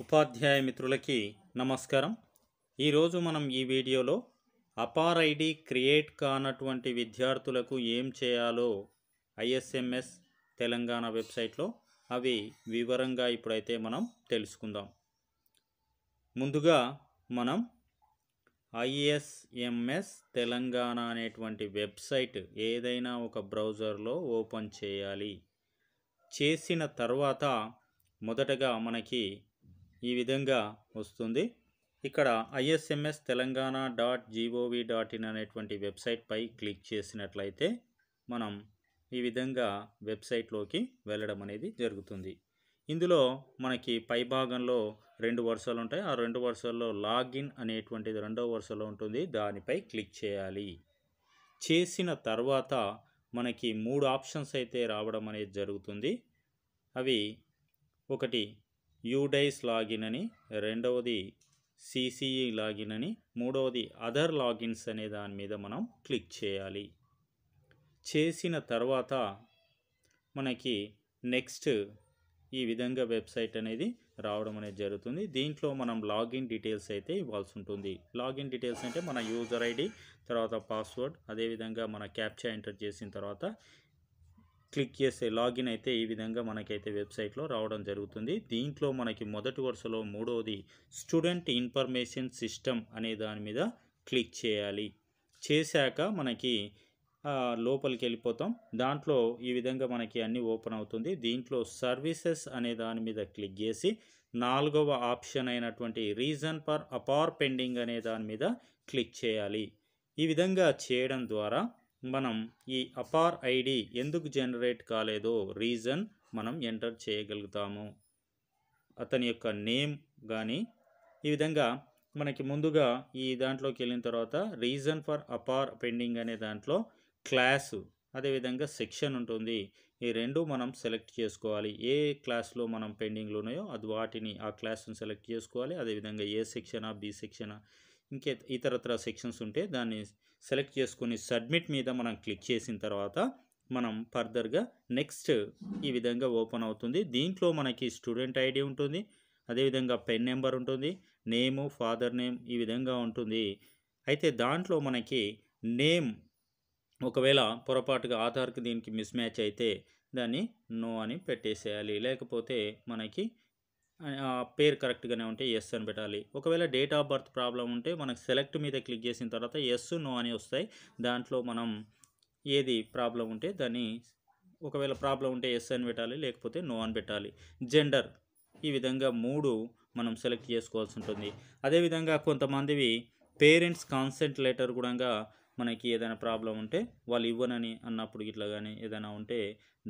ఉపాధ్యాయ మిత్రులకి నమస్కారం. ఈరోజు మనం ఈ వీడియోలో అపార్ ఐడి క్రియేట్ కానటువంటి విద్యార్థులకు ఏం చేయాలో ఐఎస్ఎంఎస్ తెలంగాణ వెబ్సైట్లో అవి వివరంగా ఇప్పుడైతే మనం తెలుసుకుందాం. ముందుగా మనం ఐఎస్ఎంఎస్ తెలంగాణ అనేటువంటి వెబ్సైట్ ఏదైనా ఒక బ్రౌజర్లో ఓపెన్ చేయాలి. చేసిన తర్వాత మొదటగా మనకి ఈ విధంగా వస్తుంది. ఇక్కడ ISMS telangana.gov.in అనేటువంటి వెబ్సైట్ పై క్లిక్ చేసినట్లయితే మనం ఈ విధంగా వెబ్సైట్లోకి వెళ్ళడం అనేది జరుగుతుంది. ఇందులో మనకి పై భాగంలో 2 వరుసలు ఉంటాయి. ఆ 2 వరుసల్లో లాగిన్ అనేటువంటిది 2వ వరుసలో ఉంటుంది. దానిపై క్లిక్ చేయాలి. చేసిన తర్వాత మనకి 3 ఆప్షన్స్ అయితే రావడం అనేది జరుగుతుంది. అవి ఒకటి యూడైస్ లాగిన్ అని, రెండవది CCE లాగిన్ అని, మూడవది అదర్ లాగిన్స్ అనే దాని మీద మనం క్లిక్ చేయాలి. చేసిన తర్వాత మనకి నెక్స్ట్ ఈ విధంగా వెబ్సైట్ అనేది రావడం అనేది జరుగుతుంది. దీంట్లో మనం లాగిన్ డీటెయిల్స్ అయితే ఇవ్వాల్సి ఉంటుంది. లాగిన్ డీటెయిల్స్ అంటే మన యూజర్ ఐడి, తర్వాత పాస్వర్డ్, అదేవిధంగా మన క్యాప్చా ఎంటర్ చేసిన తర్వాత క్లిక్ చేసే లాగిన్ అయితే ఈ విధంగా మనకైతే వెబ్సైట్లో రావడం జరుగుతుంది. దీంట్లో మనకి మొదటి వరుసలో మూడవది స్టూడెంట్ ఇన్ఫర్మేషన్ సిస్టమ్ అనే దాని మీద క్లిక్ చేయాలి. చేశాక మనకి లోపలికి వెళ్ళిపోతాం. దాంట్లో ఈ విధంగా మనకి అన్నీ ఓపెన్ అవుతుంది. దీంట్లో సర్వీసెస్ అనే దాని మీద క్లిక్ చేసి 4వ ఆప్షన్ అయినటువంటి రీజన్ ఫర్ అపార్ పెండింగ్ అనే దాని మీద క్లిక్ చేయాలి. ఈ విధంగా చేయడం ద్వారా మనం ఈ అపార్ ఐడి ఎందుకు జనరేట్ కాలేదో రీజన్ మనం ఎంటర్ చేయగలుగుతాము. అతని యొక్క నేమ్ కానీ ఈ విధంగా మనకి ముందుగా ఈ దాంట్లోకి వెళ్ళిన తర్వాత రీజన్ ఫర్ అపార్ పెండింగ్ అనే దాంట్లో క్లాసు అదేవిధంగా సెక్షన్ ఉంటుంది. ఈ రెండు మనం సెలెక్ట్ చేసుకోవాలి. ఏ క్లాస్లో మనం పెండింగ్లో ఉన్నాయో అది వాటిని ఆ క్లాస్ని సెలెక్ట్ చేసుకోవాలి. అదేవిధంగా ఏ సెక్షనా బి సెక్షనా ఇతరత్ర సెక్షన్స్ ఉంటే దాన్ని సెలెక్ట్ చేసుకుని సబ్మిట్ మీద మనం క్లిక్ చేసిన తర్వాత మనం ఫర్దర్గా నెక్స్ట్ ఈ విధంగా ఓపెన్ అవుతుంది. దీంట్లో మనకి స్టూడెంట్ ఐడి ఉంటుంది, అదేవిధంగా పెన్ నెంబర్ ఉంటుంది, నేము, ఫాదర్ నేమ్ ఈ విధంగా ఉంటుంది. అయితే దాంట్లో మనకి నేమ్ ఒకవేళ పొరపాటుగా ఆధార్కి దీనికి మిస్ మ్యాచ్ అయితే దాన్ని నో అని పెట్టేసేయాలి. లేకపోతే మనకి పేరు కరెక్ట్గానే ఉంటే ఎస్ అని పెట్టాలి. ఒకవేళ డేట్ ఆఫ్ బర్త్ ప్రాబ్లం ఉంటే మనకు సెలెక్ట్ మీద క్లిక్ చేసిన తర్వాత ఎస్ నో అని వస్తాయి. దాంట్లో మనం ఏది ప్రాబ్లం ఉంటే దాన్ని ఒకవేళ ప్రాబ్లం ఉంటే ఎస్ అని పెట్టాలి, లేకపోతే నో అని పెట్టాలి. జెండర్ ఈ విధంగా 3 మనం సెలెక్ట్ చేసుకోవాల్సి ఉంటుంది. అదేవిధంగా కొంతమందివి పేరెంట్స్ కాన్సెంట్ లెటర్ కూడా మనకి ఏదైనా ప్రాబ్లం ఉంటే వాళ్ళు ఇవ్వనని అన్నప్పుడు ఇట్లా కానీ ఏదైనా ఉంటే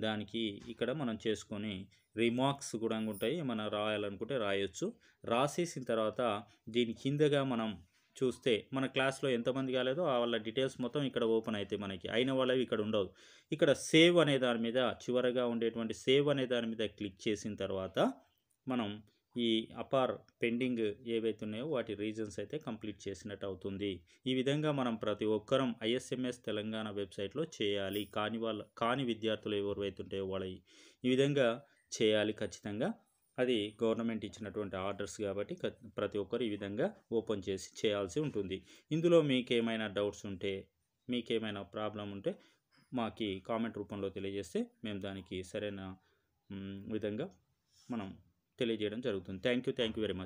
దానికి ఇక్కడ మనం చేసుకొని రిమార్క్స్ కూడా ఉంటాయి. మనం రాయాలనుకుంటే రాయొచ్చు. రాసేసిన తర్వాత దీని కిందగా మనం చూస్తే మన క్లాస్లో ఎంతమంది కాలేదో వాళ్ళ డీటెయిల్స్ మొత్తం ఇక్కడ ఓపెన్ అయితే మనకి అయిన వాళ్ళవి ఇక్కడ ఉండవు. ఇక్కడ సేవ్ అనే దాని మీద చివరగా ఉండేటువంటి సేవ్ అనే దాని మీద క్లిక్ చేసిన తర్వాత మనం ఈ అపార్ పెండింగ్ ఏవైతే ఉన్నాయో వాటి రీజన్స్ అయితే కంప్లీట్ చేసినట్టు అవుతుంది. ఈ విధంగా మనం ప్రతి ఒక్కరం ISMS తెలంగాణ వెబ్సైట్లో చేయాలి. కాని విద్యార్థులు ఎవరైతే ఉంటాయో వాళ్ళ ఈ విధంగా చేయాలి ఖచ్చితంగా. అది గవర్నమెంట్ ఇచ్చినటువంటి ఆర్డర్స్ కాబట్టి ప్రతి ఒక్కరు ఈ విధంగా ఓపెన్ చేసి చేయాల్సి ఉంటుంది. ఇందులో మీకేమైనా డౌట్స్ ఉంటే మీకేమైనా ప్రాబ్లం ఉంటే మాకు కామెంట్ రూపంలో తెలియజేస్తే మేము దానికి సరైన విధంగా మనం తెలియజేయడం జరుగుతుంది. Thank you very much.